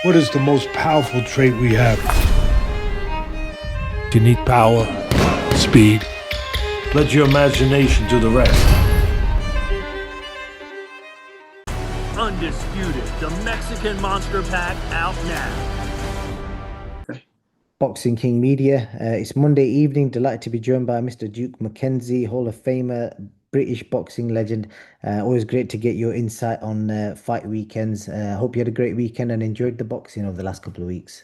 What is the most powerful trait we have? You need power, speed. Let your imagination do the rest. Undisputed, the Mexican Monster Pack out now. Boxing King Media. It's Monday evening. Delighted to be joined by Mr. Duke McKenzie, Hall of Famer, British boxing legend. Always great to get your insight on fight weekends. Hope you had a great weekend and enjoyed the boxing over the last couple of weeks.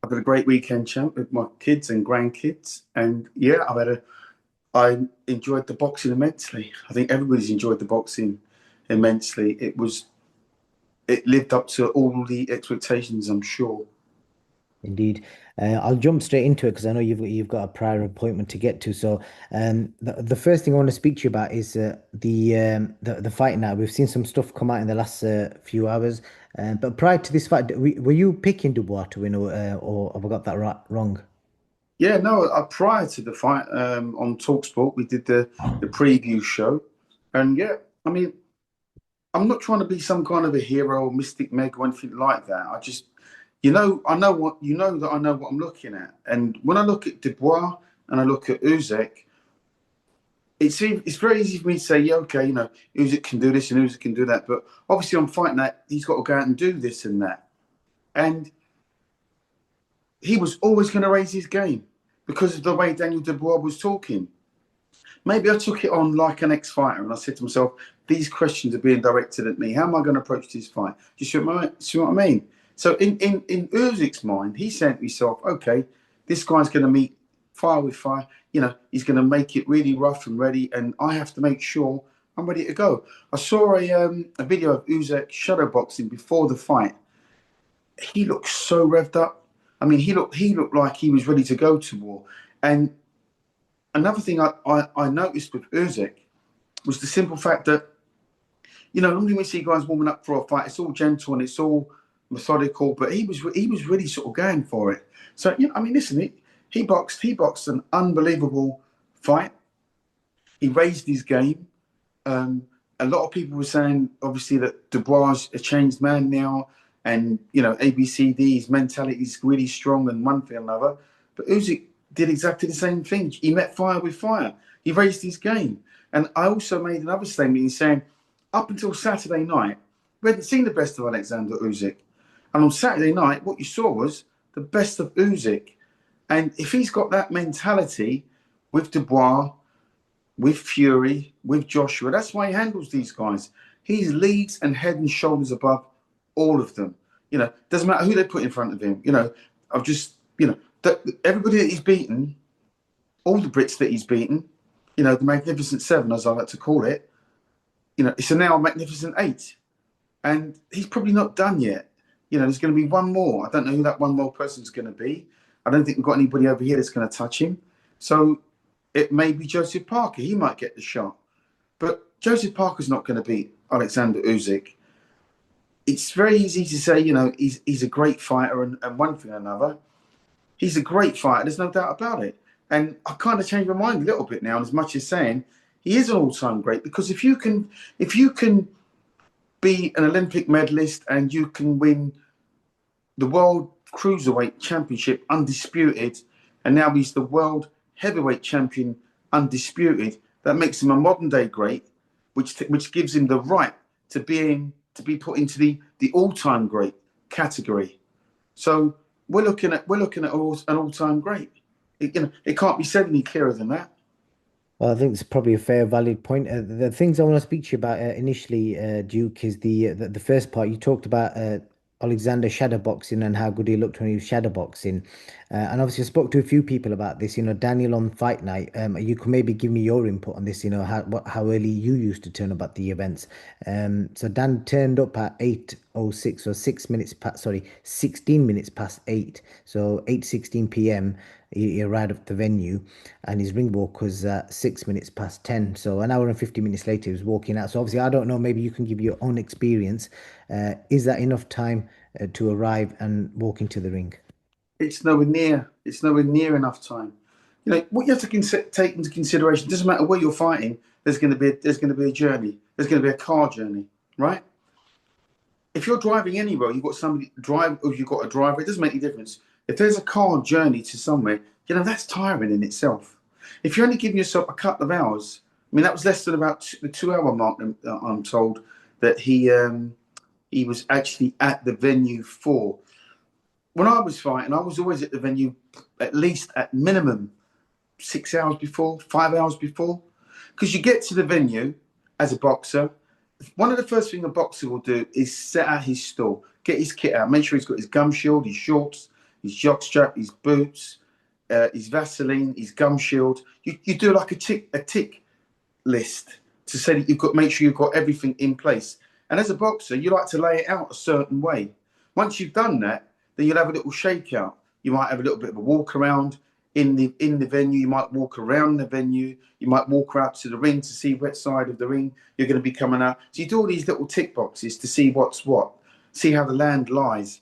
I've had a great weekend, champ, with my kids and grandkids, and yeah, I enjoyed the boxing immensely. I think everybody's enjoyed the boxing immensely. It lived up to all the expectations, I'm sure. Indeed. I'll jump straight into it because I know you've got a prior appointment to get to. So, the first thing I want to speak to you about is the fight night. We've seen some stuff come out in the last few hours, but prior to this fight, were you picking Dubois to win, or have I got that wrong? Yeah, no, prior to the fight on Talksport, we did the preview show, and yeah, I mean, I'm not trying to be some kind of a hero or mystic meg or anything like that. I just, I know what that I know what I'm looking at, and when I look at Dubois and I look at Usyk, it's very easy for me to say, yeah, okay, Usyk can do this and Usyk can do that, but obviously on fight night he's got to go out and do this and that, and he was always going to raise his game because of the way Daniel Dubois was talking. Maybe I took it on like an ex-fighter and I said to myself, these questions are being directed at me. How am I going to approach this fight? Do you see what I mean? So in Uzyk's mind, he said to himself, okay, this guy's going to meet fire with fire. He's going to make it really rough and ready, and I have to make sure I'm ready to go. I saw a video of Usyk shadowboxing before the fight. He looked so revved up. I mean, he looked like he was ready to go to war. And another thing I noticed with Usyk was the simple fact that, normally when we see guys warming up for a fight, it's all gentle and it's all methodical, but he was really sort of going for it. So, I mean, listen, he boxed an unbelievable fight. He raised his game. A lot of people were saying, obviously, that Dubois is a changed man now. And, ABCD, his mentality is really strong and one thing or another. But Usyk did exactly the same thing. He met fire with fire. He raised his game. And I also made another statement in saying, up until Saturday night, we hadn't seen the best of Alexander Usyk. And on Saturday night, what you saw was the best of Usyk. And if he's got that mentality with Dubois, with Fury, with Joshua, that's why he handles these guys. He's leagues and head and shoulders above all of them. Doesn't matter who they put in front of him. Everybody that he's beaten, all the Brits that he's beaten, the Magnificent Seven, as I like to call it, it's a now Magnificent Eight. And he's probably not done yet. There's going to be one more. I don't know who that one more person's going to be. I don't think we've got anybody over here that's going to touch him. So it may be Joseph Parker. He might get the shot. But Joseph Parker's not going to beat Alexander Usyk. It's very easy to say, he's a great fighter and one thing or another. He's a great fighter. There's no doubt about it. And I kind of changed my mind a little bit now, as much as saying he is an all-time great, because if you can be an Olympic medalist and you can win the World Cruiserweight Championship undisputed, and now he's the World Heavyweight Champion undisputed, that makes him a modern-day great, which gives him the right to be put into the all-time great category. So we're looking at an all-time great. It can't be said any clearer than that. Well, I think it's probably a fair, valid point. The things I want to speak to you about initially, Duke, is the first part. You talked about Alexander shadowboxing and how good he looked when he was shadowboxing. And obviously, I spoke to a few people about this. Daniel on fight night. You can maybe give me your input on this. How early you used to turn up at the events. So Dan turned up at 8:06, or 6 minutes past. Sorry, 16 minutes past 8. So 8:16 p.m. He arrived at the venue, and his ring walk was 6 minutes past 10. So an hour and 50 minutes later, he was walking out. So obviously, I don't know. Maybe you can give your own experience. Is that enough time to arrive and walk into the ring? It's nowhere near enough time. What you have to take into consideration. Doesn't matter where you're fighting. There's going to be a journey. There's going to be a car journey, right? if you're driving anywhere, you've got somebody to drive, or you've got a driver, it doesn't make any difference. If there's a car journey to somewhere, that's tiring in itself. If you're only giving yourself a couple of hours, I mean, that was less than about the 2 hour mark, I'm told, that he was actually at the venue for. When I was fighting, I was always at the venue at least at minimum 6 hours before, 5 hours before. Because you get to the venue as a boxer, one of the first things a boxer will do is set out his stall, get his kit out, make sure he's got his gum shield, his shorts, his jockstrap, his boots, his Vaseline, his gum shield. You do like a tick list to say that make sure you've got everything in place. And as a boxer, you like to lay it out a certain way. Once you've done that, then you'll have a little shakeout. You might have a little bit of a walk around in the venue. You might walk around the venue. You might walk out to the ring to see which side of the ring you're going to be coming out. So you do all these little tick boxes to see what's what, see how the land lies.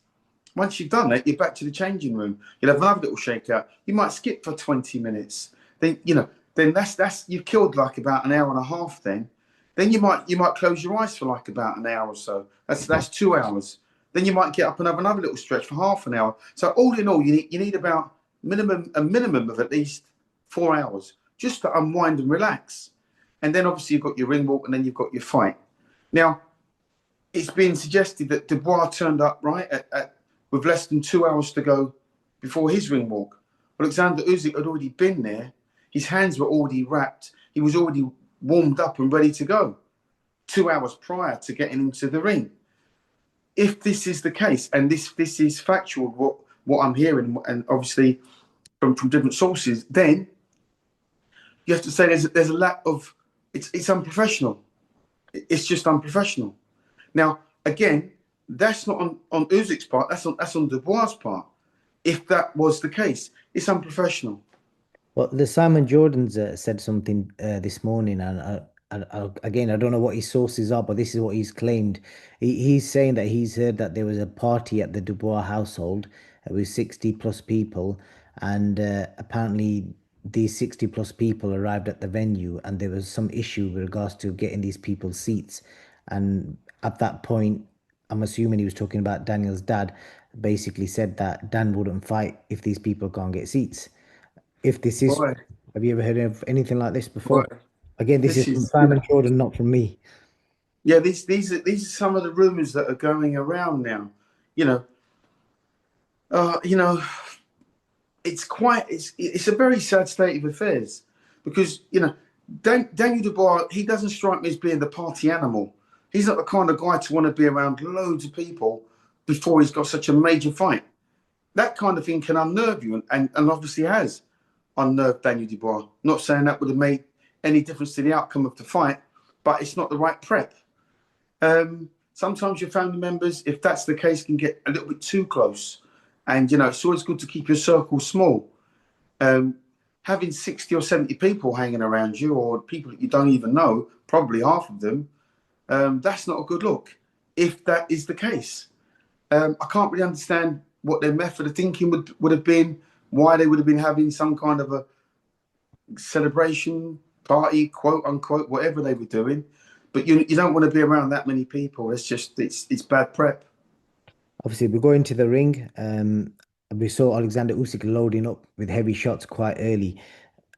Once you've done that, you're back to the changing room. You'll have another little shakeout. You might skip for 20 minutes. Then that's you've killed like about an hour and a half. Then you might close your eyes for like about an hour or so. That's 2 hours. Then you might get up and have another little stretch for half an hour. So all in all, you need about a minimum of at least 4 hours just to unwind and relax. And then obviously you've got your ring walk, and then you've got your fight. Now, it's been suggested that Dubois turned up with less than 2 hours to go before his ring walk. Alexander Usyk had already been there. His hands were already wrapped. He was already warmed up and ready to go 2 hours prior to getting into the ring. If this is the case, and this is factual, what I'm hearing, and obviously from different sources, then you have to say there's a lack of, it's unprofessional. It's just unprofessional. Now, again, that's not on Usyk's part. That's on Dubois' part. If that was the case, it's unprofessional. Well, the Simon Jordan's said something this morning, and again, I don't know what his sources are, but this is what he's claimed. He's saying that he's heard that there was a party at the Dubois household with 60 plus people, and apparently these 60 plus people arrived at the venue, and there was some issue with regards to getting these people's seats. And at that point, I'm assuming he was talking about Daniel's dad, basically said that Dan wouldn't fight if these people can't get seats. If this is, Right. have you ever heard of anything like this before? Right. Again, this is from Simon Jordan, not from me. Yeah, these are some of the rumours that are going around now. It's a very sad state of affairs, because Daniel Dubois, he doesn't strike me as being the party animal. He's not the kind of guy to want to be around loads of people before he's got such a major fight. That kind of thing can unnerve you, and obviously has unnerved Daniel Dubois. Not saying that would have made any difference to the outcome of the fight, but it's not the right prep. Sometimes your family members, if that's the case, can get a little bit too close. And, it's always good to keep your circle small. Having 60 or 70 people hanging around you, or people that you don't even know, probably half of them, that's not a good look, if that is the case. I can't really understand what their method of thinking would have been, why they would have been having some kind of a celebration party, quote unquote, whatever they were doing. But you don't want to be around that many people. It's bad prep. Obviously, we go into the ring. We saw Alexander Usyk loading up with heavy shots quite early.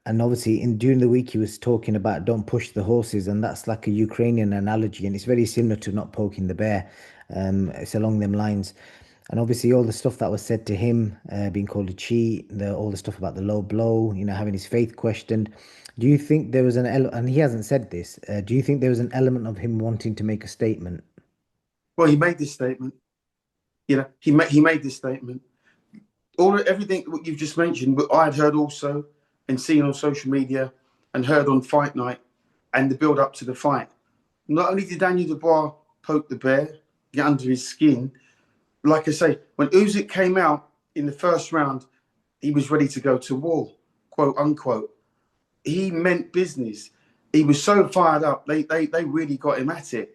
And obviously, during the week, he was talking about don't push the horses. And that's like a Ukrainian analogy. And it's very similar to not poking the bear. It's along them lines. And obviously, all the stuff that was said to him, being called a cheat, all the stuff about the low blow, having his faith questioned. Do you think there was an element, and he hasn't said this, do you think there was an element of him wanting to make a statement? Well, he made this statement. He made this statement. Everything what you've just mentioned, but I had heard also and seen on social media and heard on Fight Night and the build up to the fight. Not only did Daniel Dubois poke the bear, get under his skin, like I say, when Usyk came out in the first round, he was ready to go to war, quote unquote. He meant business. He was so fired up. They really got him at it.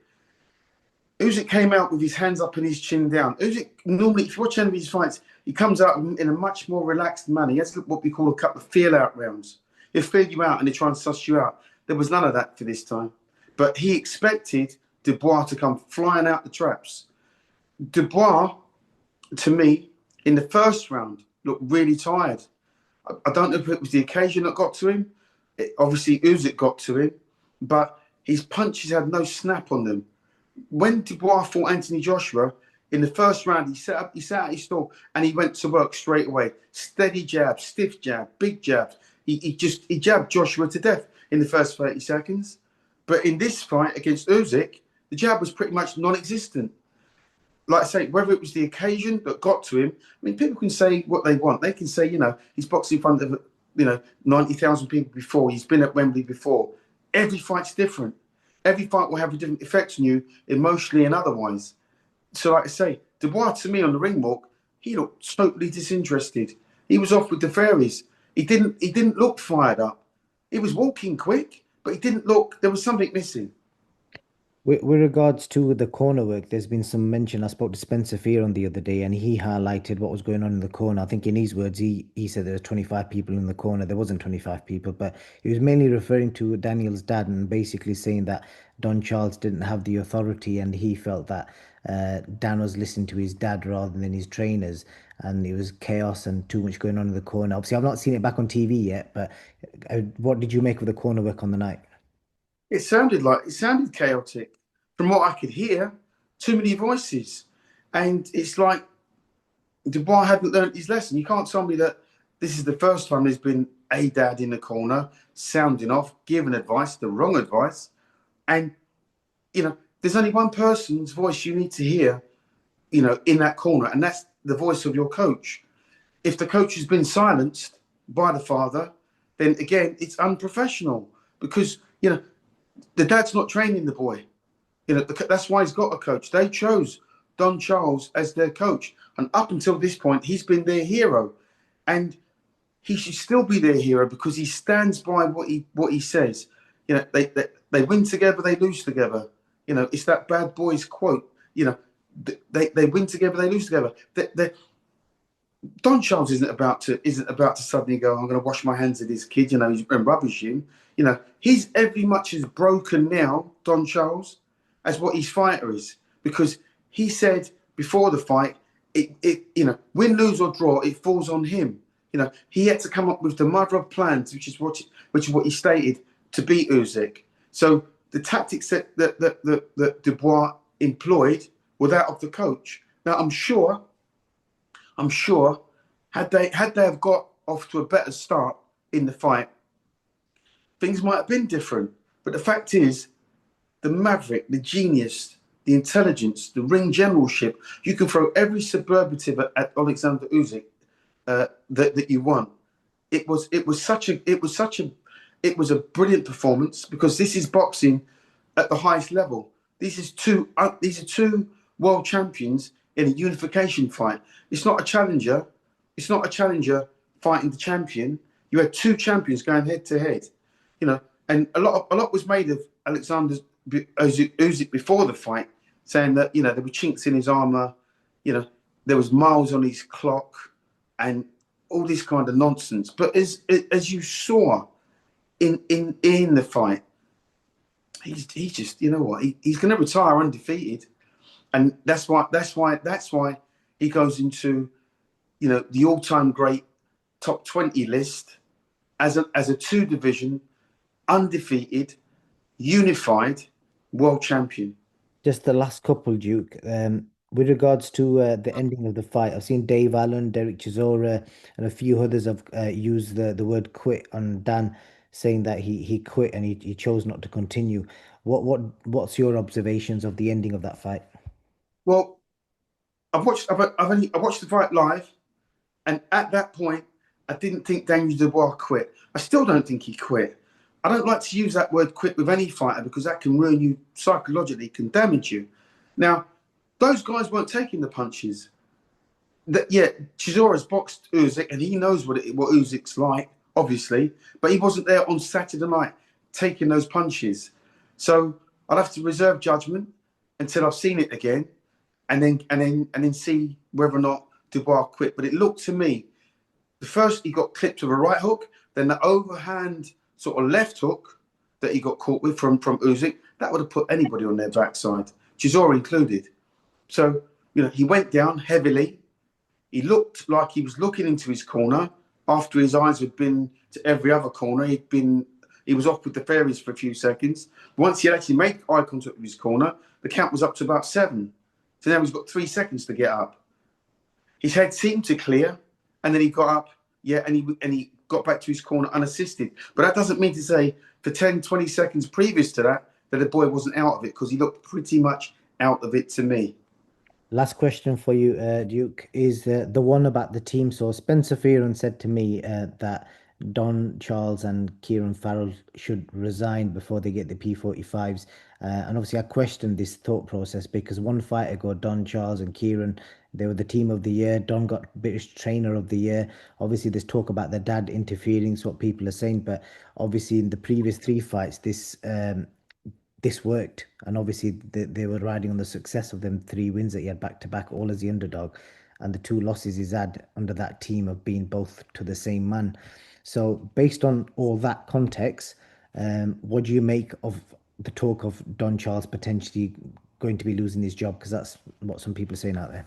Usyk came out with his hands up and his chin down. Usyk, normally, if you watch any of his fights, he comes out in a much more relaxed manner. He has what we call a couple of feel-out rounds. He'll feel you out and they try and suss you out. There was none of that for this time. But he expected Dubois to come flying out the traps. Dubois, to me, in the first round, looked really tired. I don't know if it was the occasion that got to him. Obviously, Usyk got to him, but his punches had no snap on them. When Dubois fought Anthony Joshua in the first round, he sat out his stall and he went to work straight away. Steady jab, stiff jab, big jabs. He jabbed Joshua to death in the first 30 seconds. But in this fight against Usyk, the jab was pretty much non-existent. Like I say, whether it was the occasion that got to him, I mean, people can say what they want. They can say, he's boxed in front of, 90,000 people before. He's been at Wembley before. Every fight's different. Every fight will have a different effect on you, emotionally and otherwise. So, like I say, Dubois, to me, on the ring walk, he looked totally disinterested. He was off with the fairies. He didn't look fired up. He was walking quick, but he didn't look. There was something missing. With regards to the corner work, there's been some mention. I spoke to Spencer Fear the other day, and he highlighted what was going on in the corner. I think in his words, he said there were 25 people in the corner. There wasn't 25 people, but he was mainly referring to Daniel's dad and basically saying that Don Charles didn't have the authority, and he felt that Dan was listening to his dad rather than his trainers, and it was chaos and too much going on in the corner. Obviously, I've not seen it back on TV yet, but what did you make of the corner work on the night? It sounded chaotic from what I could hear. Too many voices, and it's like Dubois hadn't learned his lesson. You can't tell me that this is the first time there's been a dad in the corner sounding off, giving advice, the wrong advice, and there's only one person's voice you need to hear, in that corner, and that's the voice of your coach. If the coach has been silenced by the father, then again it's unprofessional because the dad's not training the boy. That's why he's got a coach. They chose Don Charles as their coach. And up until this point, he's been their hero. And he should still be their hero because he stands by what he says. They win together, they lose together. It's that bad boys quote. They win together, they lose together. Don Charles isn't about to suddenly go, I'm going to wash my hands of this kid, and rubbish him. He's every much as broken now, Don Charles, as what his fighter is, because he said before the fight, win, lose or draw, it falls on him. He had to come up with the mother of plans, which is what he stated, to beat Usyk. So the tactics that Dubois employed were that of the coach. Now I'm sure, had they have got off to a better start in the fight, things might have been different. But the fact is, the maverick, the genius, the intelligence, the ring generalship, you can throw every superlative at Alexander Usyk that you want. It was a brilliant performance because this is boxing at the highest level. These are two world champions in a unification fight. It's not a challenger. It's not a challenger fighting the champion. You had two champions going head to head. And a lot was made of Alexander Usyk before the fight, saying that there were chinks in his armor, there was miles on his clock, and all this kind of nonsense. But as you saw in the fight, he's just he's going to retire undefeated, and that's why he goes into the all-time great top 20 list as a two division undefeated unified world champion. Just the last couple, Duke. With regards to the ending of the fight, I've seen Dave Allen, Derek Chisora, and a few others have used the word quit on Dan, saying that he quit and he chose not to continue. What's your observations of the ending of that fight? Well, I watched the fight live, and at that point, I didn't think Daniel Dubois quit. I still don't think he quit. I don't like to use that word quit with any fighter because that can ruin you psychologically, can damage you. Now, those guys weren't taking the punches. Chisora's boxed Usyk and he knows what Usyk's like, obviously, but he wasn't there on Saturday night taking those punches. So I'll have to reserve judgment until I've seen it again, and then see whether or not Dubois quit. But it looked to me, the first he got clipped with a right hook, then the overhand sort of left hook that he got caught with from Usyk, that would have put anybody on their backside, Chisora included. So He went down heavily. He looked like he was looking into his corner after his eyes had been to every other corner. He was off with the fairies for a few seconds. Once he actually made eye contact with his corner, the count was up to about 7. So now he's got 3 seconds to get up. His head seemed to clear, and then he got up, and he got back to his corner unassisted. But that doesn't mean to say for 10, 20 seconds previous to that the boy wasn't out of it, because he looked pretty much out of it to me. Last question for you, Duke, is the one about the team. So Spencer Fearon said to me that Don Charles and Kieran Farrell should resign before they get the P45s. And obviously I questioned this thought process because one fight ago, Don Charles and Kieran, they were the team of the year. Don got British Trainer of the Year. Obviously there's talk about their dad interfering, is what people are saying. But obviously in the previous 3 fights, this worked, and obviously they were riding on the success of them 3 wins that he had back to back, all as the underdog, and the 2 losses he's had under that team have been both to the same man. So based on all that context, what do you make of the talk of Don Charles potentially going to be losing his job? Because that's what some people are saying out there.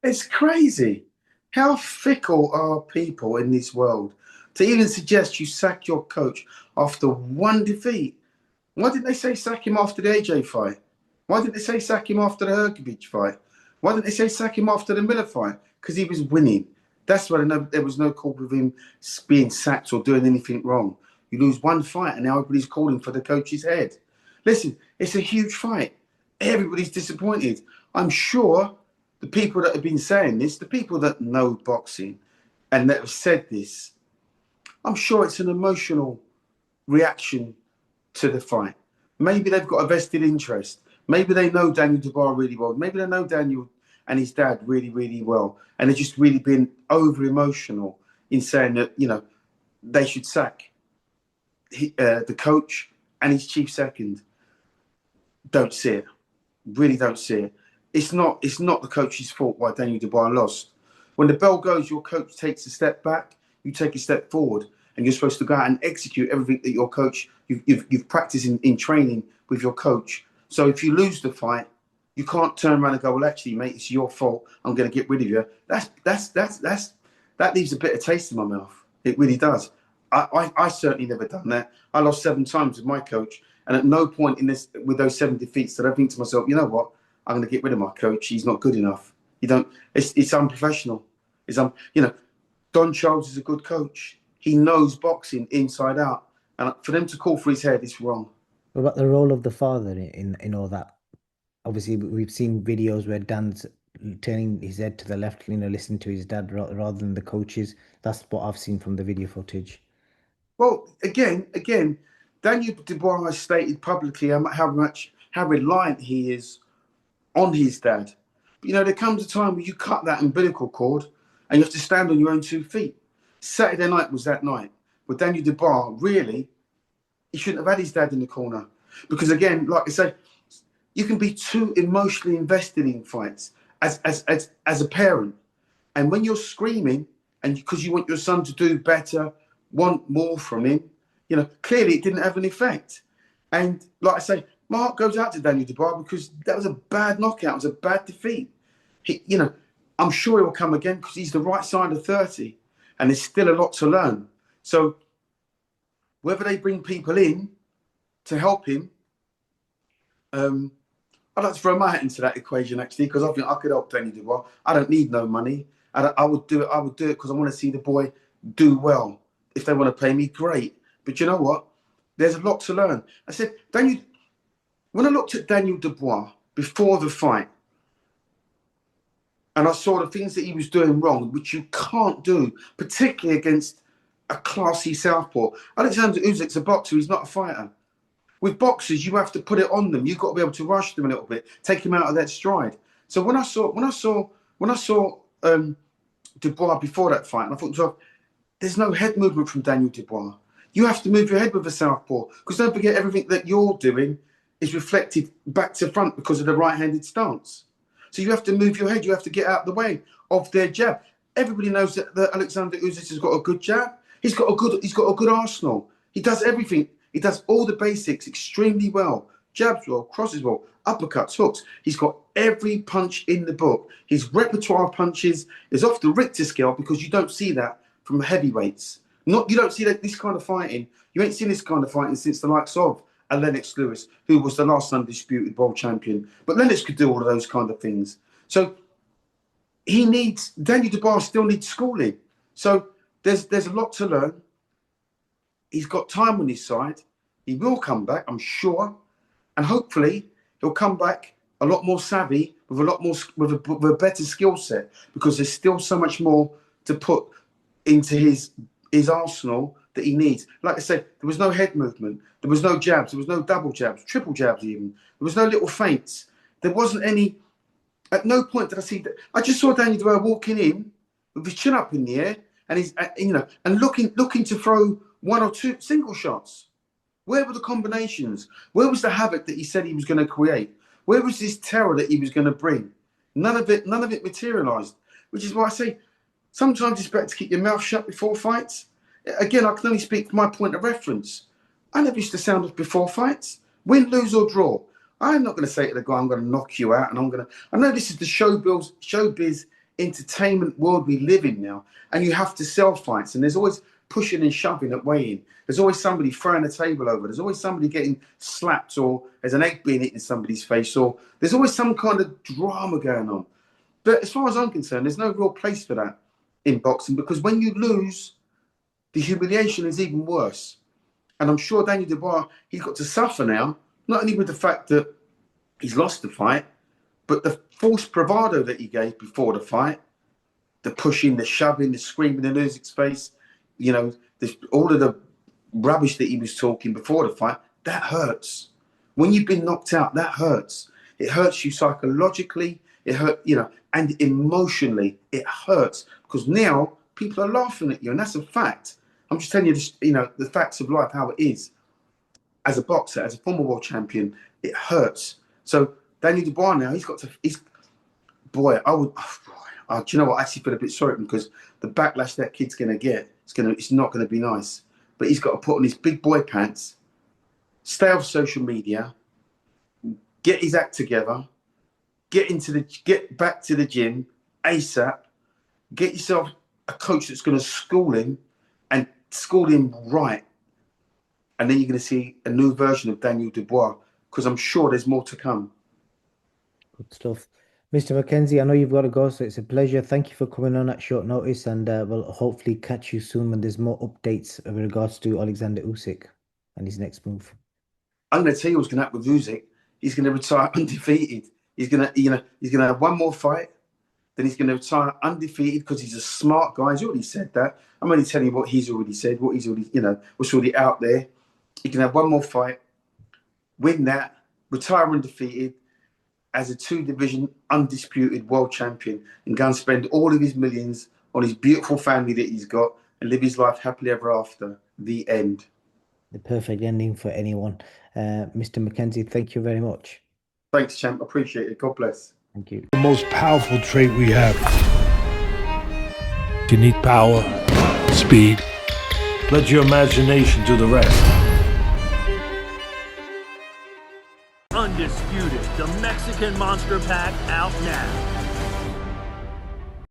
It's crazy. How fickle are people in this world to even suggest you sack your coach after 1 defeat? Why didn't they say sack him after the AJ fight? Why didn't they say sack him after the Hergovich fight? Why didn't they say sack him after the Miller fight? Because he was winning. That's why there was no call with him being sacked or doing anything wrong. You lose 1 fight and now everybody's calling for the coach's head. Listen, it's a huge fight. Everybody's disappointed. I'm sure the people that have been saying this, the people that know boxing and that have said this, I'm sure it's an emotional reaction to the fight. Maybe they've got a vested interest. Maybe they know Daniel Dubois really well. Maybe they know Daniel and his dad really, really well. And they've just really been over emotional in saying that, they should sack the coach and his chief second. Don't see it. Really don't see it. It's not the coach's fault why Daniel Dubois lost. When the bell goes, your coach takes a step back, you take a step forward, and you're supposed to go out and execute everything that your coach you've practiced in training with your coach. So if you lose the fight, you can't turn around and go, well, actually, mate, it's your fault. I'm going to get rid of you. That leaves a bitter taste in my mouth. It really does. I certainly never done that. I lost 7 times with my coach, and at no point with those 7 defeats did I think to myself, you know what? I'm going to get rid of my coach. He's not good enough. You don't. It's unprofessional. Don Charles is a good coach. He knows boxing inside out. And for them to call for his head is wrong. What about the role of the father in all that? Obviously, we've seen videos where Dan's turning his head to the left, listening to his dad rather than the coaches. That's what I've seen from the video footage. Well, again, Daniel Dubois has stated publicly how reliant he is on his dad. But, there comes a time where you cut that umbilical cord and you have to stand on your own 2 feet. Saturday night was that night. But Daniel Dubois, really, he shouldn't have had his dad in the corner. Because again, like I say, you can be too emotionally invested in fights as a parent. And when you're screaming, and because you want your son to do better, want more from him, clearly it didn't have an effect. And like I say, my heart goes out to Daniel Dubois because that was a bad knockout. It was a bad defeat. I'm sure he will come again because he's the right side of 30. And there's still a lot to learn. So whether they bring people in to help him, I'd like to throw my hat into that equation, actually, because I think I could help Daniel Dubois. I don't need no money. I would do it because I want to see the boy do well. If they want to pay me, great. But you know what? There's a lot to learn. I said, when I looked at Daniel Dubois before the fight, and I saw the things that he was doing wrong, which you can't do, particularly against a classy southpaw. Alexander Usyk's a boxer. He's not a fighter. With boxers, you have to put it on them. You've got to be able to rush them a little bit, take him out of that stride. So when I saw Dubois before that fight, and I thought to myself, there's no head movement from Daniel Dubois. You have to move your head with a southpaw because don't forget everything that you're doing is reflected back to front because of the right-handed stance. So you have to move your head. You have to get out of the way of their jab. Everybody knows that Alexander Usyk has got a good jab. He's got a good arsenal. He does everything. He does all the basics extremely well. jabs well, crosses well, uppercuts, hooks. He's got every punch in the book. His repertoire of punches is off the Richter scale because you don't see that from heavyweights. You don't see this kind of fighting. You ain't seen this kind of fighting since the likes of a Lennox Lewis, who was the last undisputed world champion. But Lennox could do all of those kind of things. So Daniel Dubois still needs schooling. So there's a lot to learn. He's got time on his side. He will come back, I'm sure. And hopefully he'll come back a lot more savvy with a better skill set, because there's still so much more to put into his arsenal that he needs. Like I said, there was no head movement. There was no jabs. There was no double jabs, triple jabs even. There was no little feints. There wasn't any. At no point did I see that. I just saw Daniel Dubois walking in with his chin up in the air, and he's and looking to throw one or two single shots. Where were the combinations? Where was the havoc that he said he was going to create? Where was this terror that he was going to bring? None of it materialized. Which is why I say sometimes it's better to keep your mouth shut before fights. Again, I can only speak from my point of reference. I never used to sound off before fights. Win, lose or draw. I'm not going to say to the guy, I'm going to knock you out. And I know this is the showbiz entertainment world we live in now. And you have to sell fights. And there's always pushing and shoving at weigh-in. There's always somebody throwing a table over. There's always somebody getting slapped, or there's an egg being eaten in somebody's face, or there's always some kind of drama going on. But as far as I'm concerned, there's no real place for that in boxing, because when you lose, the humiliation is even worse. And I'm sure Daniel Dubois, he's got to suffer now, not only with the fact that he's lost the fight, but the false bravado that he gave before the fight, the pushing, the shoving, the screaming in Usyk's face, all of the rubbish that he was talking before the fight, that hurts. When you've been knocked out, that hurts. It hurts you psychologically, it hurt, and emotionally, it hurts, because now people are laughing at you, and that's a fact. I'm just telling you, the facts of life, how it is. As a boxer, as a former world champion, it hurts. So Daniel Dubois now, do you know what? I actually feel a bit sorry for him, because the backlash that kid's going to get, it's not going to be nice. But he's got to put on his big boy pants, stay off social media, get his act together, get back to the gym ASAP, get yourself a coach that's going to school him and school him right. And then you're going to see a new version of Daniel Dubois, because I'm sure there's more to come. Good stuff. Mr. McKenzie, I know you've got to go, so it's a pleasure. Thank you for coming on at short notice, and we'll hopefully catch you soon when there's more updates with regards to Alexander Usyk and his next move. I'm going to tell you what's going to happen with Usyk. He's going to retire undefeated. He's going to have one more fight, then he's going to retire undefeated, because he's a smart guy. He's already said that. I'm only telling you what he's already said, what's already out there. He can have one more fight, win that, retire undefeated as a 2-division undisputed world champion, and go and spend all of his millions on his beautiful family that he's got and live his life happily ever after. The end. The perfect ending for anyone. Mr. McKenzie, thank you very much. Thanks, champ. Appreciate it. God bless. Thank you. The most powerful trait we have. You need power, speed. Let your imagination do the rest. Undisputed, the Mexican Monster Pack out now.